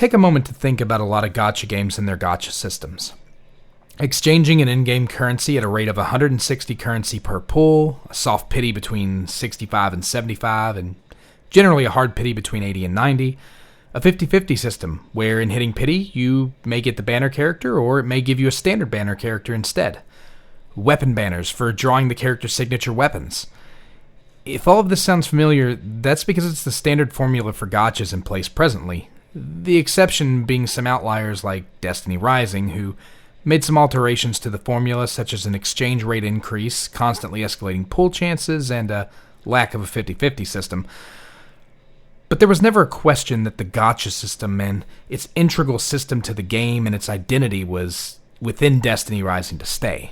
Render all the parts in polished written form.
take a moment to think about a lot of gacha games and their gacha systems. Exchanging an in-game currency at a rate of 160 currency per pull, a soft pity between 65 and 75, and generally a hard pity between 80 and 90. A 50-50 system, where in hitting pity, you may get the banner character, or it may give you a standard banner character instead. Weapon banners for drawing the character's signature weapons. If all of this sounds familiar, that's because it's the standard formula for gachas in place presently. The exception being some outliers like Destiny Rising, who made some alterations to the formula, such as an exchange rate increase, constantly escalating pull chances, and a lack of a 50-50 system. But there was never a question that the gacha system and its integral system to the game and its identity was within Destiny Rising to stay.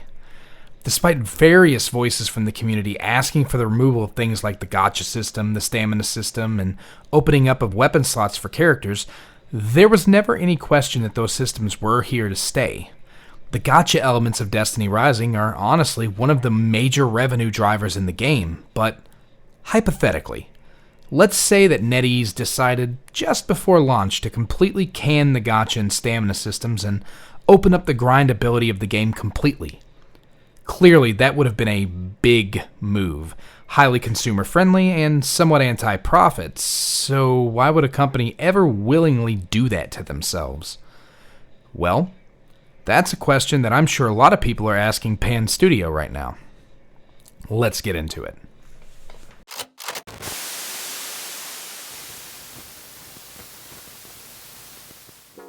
Despite various voices from the community asking for the removal of things like the gacha system, the stamina system, and opening up of weapon slots for characters, there was never any question that those systems were here to stay. The gacha elements of Destiny Rising are honestly one of the major revenue drivers in the game, but hypothetically, let's say that NetEase decided just before launch to completely can the gacha and stamina systems and open up the grindability of the game completely. Clearly, that would have been a big move, highly consumer-friendly and somewhat anti-profit, so why would a company ever willingly do that to themselves? Well, that's a question that I'm sure a lot of people are asking Pan Studio right now. Let's get into it.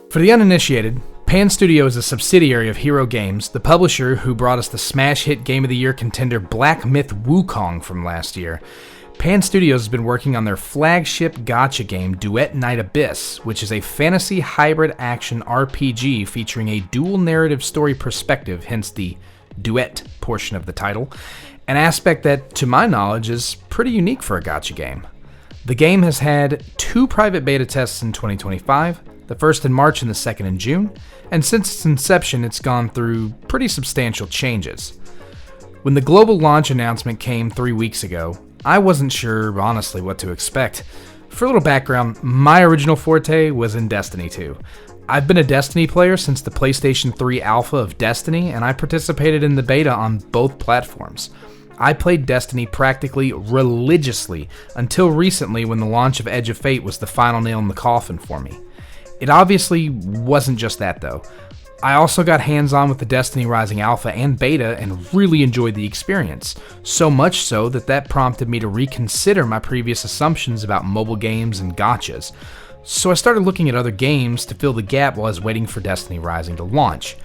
For the uninitiated, Pan Studio is a subsidiary of Hero Games, the publisher who brought us the smash hit Game of the Year contender Black Myth Wukong from last year. Pan Studios has been working on their flagship gacha game Duet Night Abyss, which is a fantasy hybrid action RPG featuring a dual narrative story perspective, hence the duet portion of the title, an aspect that, to my knowledge, is pretty unique for a gacha game. The game has had 2 private beta tests in 2025, the first in March and the second in June, and since its inception it's gone through pretty substantial changes. When the global launch announcement came 3 weeks ago, I wasn't sure, honestly, what to expect. For a little background, my original forte was in Destiny 2. I've been a Destiny player since the PlayStation 3 alpha of Destiny, and I participated in the beta on both platforms. I played Destiny practically religiously until recently when the launch of Edge of Fate was the final nail in the coffin for me. It obviously wasn't just that, though. I also got hands-on with the Destiny Rising Alpha and Beta and really enjoyed the experience, so much so that prompted me to reconsider my previous assumptions about mobile games and gachas. So I started looking at other games to fill the gap while I was waiting for Destiny Rising to launch.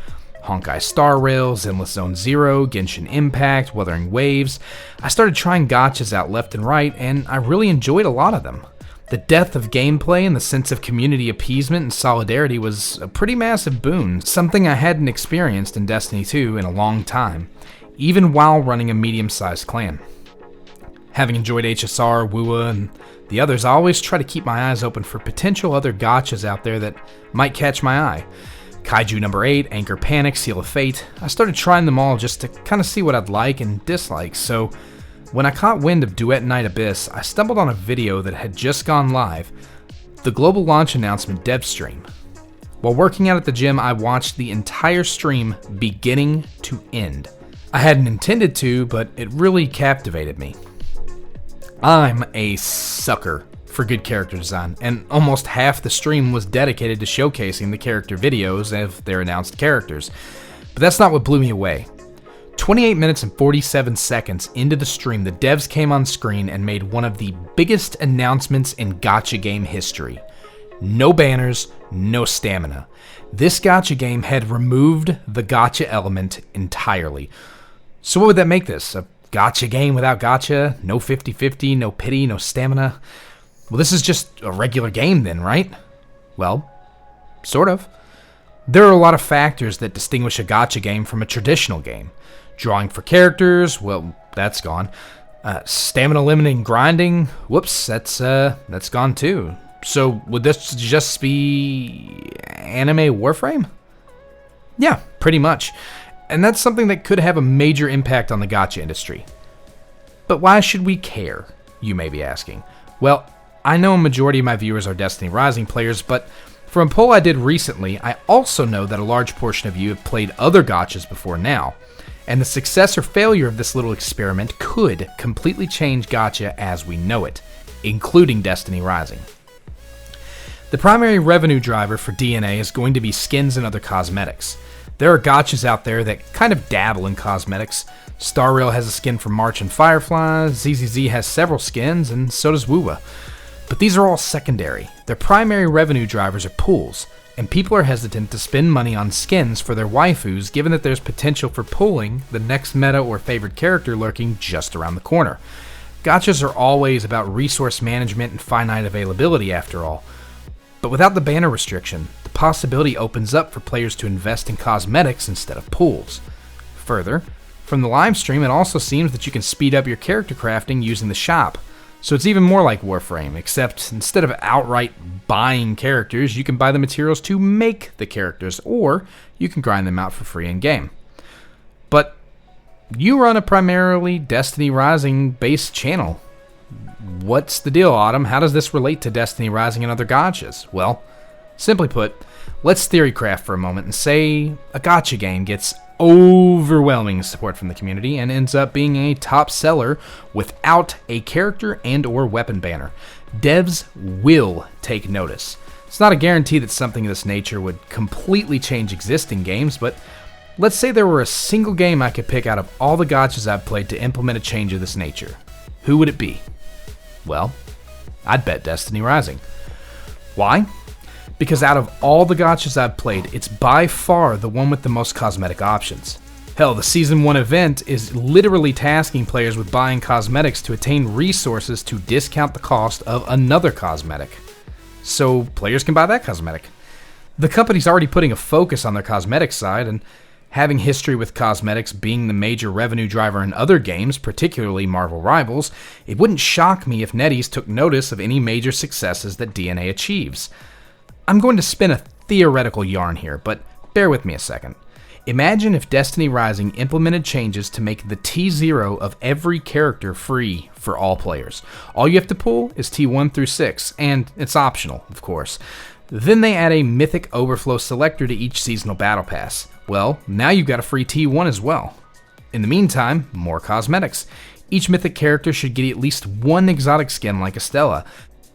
Honkai Star Rail, Endless Zone Zero, Genshin Impact, Wuthering Waves. I started trying gachas out left and right, and I really enjoyed a lot of them. The depth of gameplay and the sense of community appeasement and solidarity was a pretty massive boon, something I hadn't experienced in Destiny 2 in a long time, even while running a medium-sized clan. Having enjoyed HSR, WUA, and the others, I always try to keep my eyes open for potential other gachas out there that might catch my eye. Kaiju number 8, Anchor Panic, Seal of Fate. I started trying them all just to kind of see what I'd like and dislike, so when I caught wind of Duet Night Abyss, I stumbled on a video that had just gone live, the global launch announcement dev stream. While working out at the gym, I watched the entire stream beginning to end. I hadn't intended to, but it really captivated me. I'm a sucker for good character design, and almost half the stream was dedicated to showcasing the character videos of their announced characters. But that's not what blew me away. 28 minutes and 47 seconds into the stream, the devs came on screen and made one of the biggest announcements in gacha game history. No banners, no stamina. This gacha game had removed the gacha element entirely. So what would that make this? A gacha game without gacha? No 50-50, no pity, no stamina? Well, this is just a regular game then, right? Well, sort of. There are a lot of factors that distinguish a gacha game from a traditional game. Drawing for characters, well, that's gone. Stamina limiting grinding, whoops, that's gone too. So would this just be anime Warframe? Yeah, pretty much. And that's something that could have a major impact on the gacha industry. But why should we care, you may be asking? Well, I know a majority of my viewers are Destiny Rising players, but From a poll I did recently, I also know that a large portion of you have played other gachas before now, and the success or failure of this little experiment could completely change gacha as we know it, including Destiny Rising. The primary revenue driver for DNA is going to be skins and other cosmetics. There are gachas out there that kind of dabble in cosmetics. Star Rail has a skin for March and Firefly, ZZZ has several skins, and so does Wuwa. But these are all secondary. Their primary revenue drivers are pools, and people are hesitant to spend money on skins for their waifus given that there's potential for pulling the next meta or favorite character lurking just around the corner. Gachas are always about resource management and finite availability after all. But without the banner restriction, the possibility opens up for players to invest in cosmetics instead of pools. Further, from the live stream it also seems that you can speed up your character crafting using the shop. So it's even more like Warframe, except instead of outright buying characters, you can buy the materials to make the characters, or you can grind them out for free in-game. But you run a primarily Destiny Rising based channel. What's the deal, Autumn? How does this relate to Destiny Rising and other gachas? Well, simply put, let's theorycraft for a moment and say a gacha game gets overwhelming support from the community and ends up being a top seller without a character and or weapon banner. Devs will take notice. It's not a guarantee that something of this nature would completely change existing games, but let's say there were a single game I could pick out of all the gachas I've played to implement a change of this nature. Who would it be? Well, I'd bet Destiny Rising. Why? Because out of all the gachas I've played, it's by far the one with the most cosmetic options. Hell, the Season 1 event is literally tasking players with buying cosmetics to attain resources to discount the cost of another cosmetic. So players can buy that cosmetic. The company's already putting a focus on their cosmetics side, and having history with cosmetics being the major revenue driver in other games, particularly Marvel Rivals, it wouldn't shock me if NetEase took notice of any major successes that DNA achieves. I'm going to spin a theoretical yarn here, but bear with me a second. Imagine if Destiny Rising implemented changes to make the T0 of every character free for all players. All you have to pull is T1 through 6, and it's optional, of course. Then they add a Mythic Overflow selector to each seasonal battle pass. Well, now you've got a free T1 as well. In the meantime, more cosmetics. Each Mythic character should get at least one exotic skin like Estella.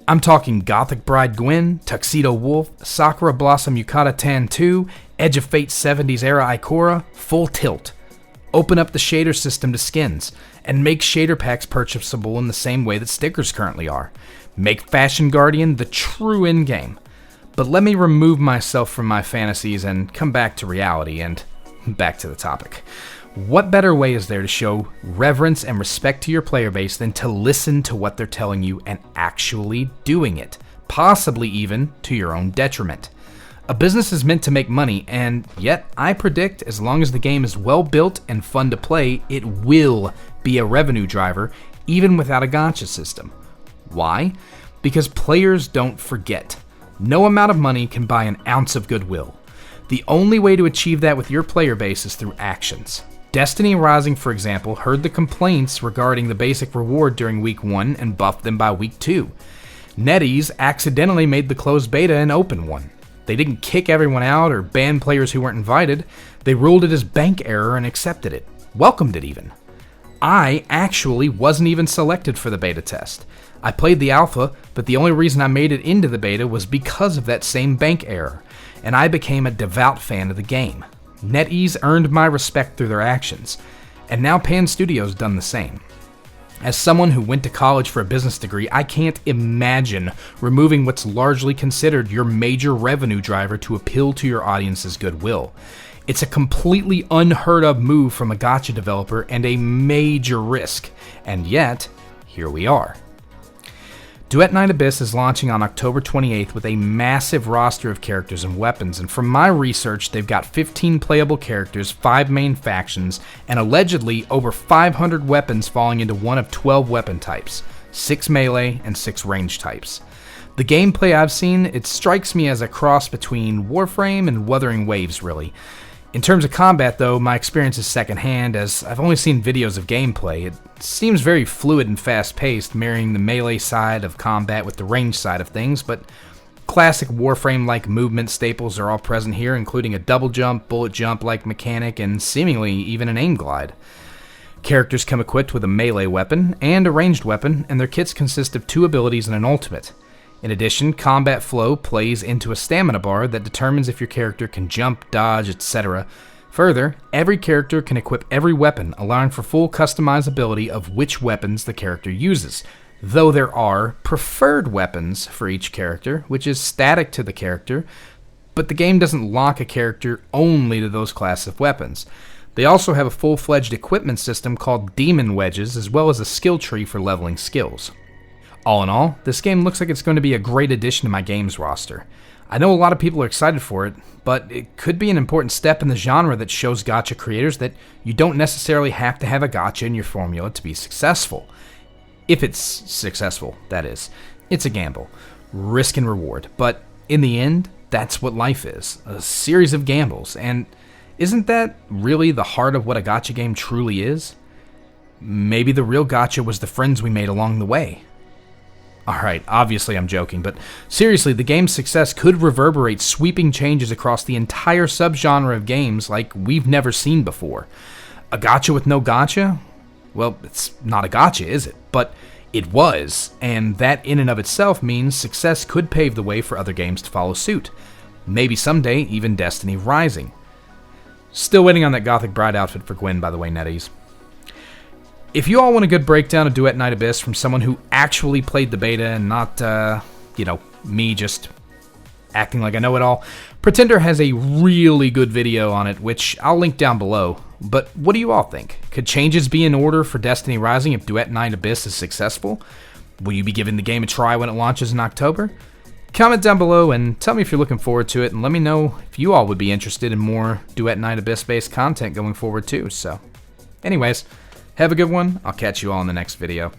I'm talking Gothic Bride Gwen, Tuxedo Wolf, Sakura Blossom Yukata Tan 2, Edge of Fate 70s era Ikora, full tilt. Open up the shader system to skins, and make shader packs purchasable in the same way that stickers currently are. Make Fashion Guardian the true endgame. But let me remove myself from my fantasies and come back to reality and back to the topic. What better way is there to show reverence and respect to your player base than to listen to what they're telling you and actually doing it, possibly even to your own detriment? A business is meant to make money, and yet I predict as long as the game is well built and fun to play, it will be a revenue driver even without a gacha system. Why? Because players don't forget. No amount of money can buy an ounce of goodwill. The only way to achieve that with your player base is through actions. Destiny Rising, for example, heard the complaints regarding the basic reward during Week 1 and buffed them by Week 2. NetEase accidentally made the closed beta an open one. They didn't kick everyone out or ban players who weren't invited. They ruled it as bank error and accepted it. Welcomed it even. I actually wasn't even selected for the beta test. I played the alpha, but the only reason I made it into the beta was because of that same bank error, and I became a devout fan of the game. NetEase earned my respect through their actions, and now Pan Studios done the same. As someone who went to college for a business degree, I can't imagine removing what's largely considered your major revenue driver to appeal to your audience's goodwill. It's a completely unheard of move from a gacha developer and a major risk, and yet, here we are. Duet Night Abyss is launching on October 28th with a massive roster of characters and weapons, and from my research, they've got 15 playable characters, 5 main factions, and allegedly over 500 weapons falling into one of 12 weapon types, 6 melee and 6 range types. The gameplay I've seen, it strikes me as a cross between Warframe and Wuthering Waves, really. In terms of combat, though, my experience is secondhand, as I've only seen videos of gameplay. It seems very fluid and fast-paced, marrying the melee side of combat with the range side of things, but Classic Warframe-like movement staples are all present here, including a double jump, bullet jump-like mechanic, and seemingly even an aim glide. Characters come equipped with a melee weapon and a ranged weapon, and their kits consist of 2 abilities and an ultimate. In addition, combat flow plays into a stamina bar that determines if your character can jump, dodge, etc. Further, every character can equip every weapon, allowing for full customizability of which weapons the character uses, though there are preferred weapons for each character, which is static to the character, but the game doesn't lock a character only to those class of weapons. They also have a full-fledged equipment system called Demon Wedges, as well as a skill tree for leveling skills. All in all, this game looks like it's going to be a great addition to my games roster. I know a lot of people are excited for it, but it could be an important step in the genre that shows gacha creators that you don't necessarily have to have a gacha in your formula to be successful. If it's successful, that is. It's a gamble. Risk and reward. But in the end, that's what life is. A series of gambles. And isn't that really the heart of what a gacha game truly is? Maybe the real gacha was the friends we made along the way. Alright, obviously I'm joking, but seriously, the game's success could reverberate sweeping changes across the entire subgenre of games like we've never seen before. A gacha with no gacha? Well, it's not a gacha, is it? But it was, and that in and of itself means success could pave the way for other games to follow suit. Maybe someday, even Destiny Rising. Still waiting on that Gothic Bride outfit for Gwen, by the way, netties. If you all want a good breakdown of Duet Night Abyss from someone who actually played the beta and not, me just acting like I know it all, Pretender has a really good video on it, which I'll link down below. But what do you all think? Could changes be in order for Destiny Rising if Duet Night Abyss is successful? Will you be giving the game a try when it launches in October? Comment down below and tell me if you're looking forward to it, and let me know if you all would be interested in more Duet Night Abyss-based content going forward too. So, anyways, have a good one. I'll catch you all in the next video.